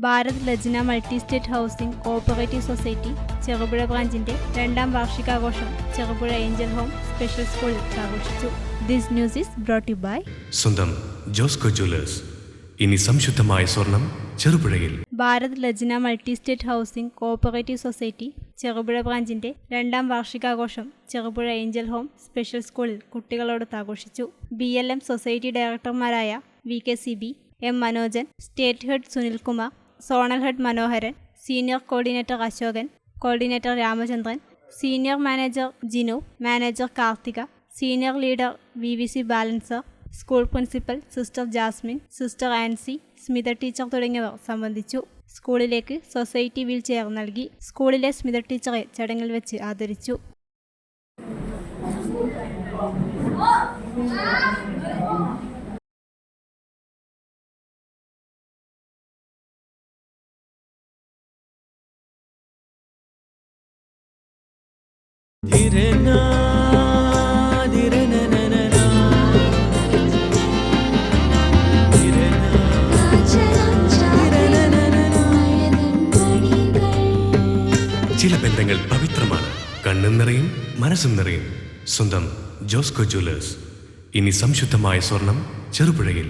Bharat Lajna multi state housing cooperative society Cherupuzha ബ്രാഞ്ചിന്റെ 2ാം വാർഷികാഘോഷം ചെറുപുഴ ഏഞ്ചൽ ഹോം സ്പെഷ്യൽ സ്കൂളിൽ ആഘോഷിച്ചു. This news is brought you by സ്വന്തം ജോസ്കോ ജ്വല്ലേഴ്സ്. ഇനി സംശുദ്ധമായ സ്വർണം ചെറുപുഴയിൽ. Bharat Lajna multi state housing cooperative society Cherupuzha ബ്രാഞ്ചിന്റെ 2ാം വാർഷികാഘോഷം ചെറുപുഴ ഏഞ്ചൽ ഹോം സ്പെഷ്യൽ സ്കൂളിൽ കുട്ടികളോടൊത്ത് ആഘോഷിച്ചു. BLM സൊസൈറ്റി ഡയറക്ടർമാരായ VKCB, M. Manojan, state head Sunilkumar, zonal head Manoharan, senior coordinator Ashokan, coordinator Ramachandran, senior manager Jinu, manager Karthika, senior leader VVC ബാലൻസർ, school principal sister Jasmine, sister Ancy, Smitha teacher തുടങ്ങിയവർ സംബന്ധിച്ചു. സ്കൂളിലേക്ക് സൊസൈറ്റി വീൽ ചെയർ നൽകി. സ്കൂളിലെ സ്മിത ടീച്ചറെ ചടങ്ങിൽ വെച്ച് ആദരിച്ചു. ചില ബന്ധങ്ങൾ പവിത്രമാണ്. കണ്ണും നിറയും മനസ്സും നിറയും. സ്വന്തം ജോസ്കോ ജ്വല്ലേഴ്സ്. ഇനി സംശുദ്ധമായ സ്വർണം ചെറുപുഴയിൽ.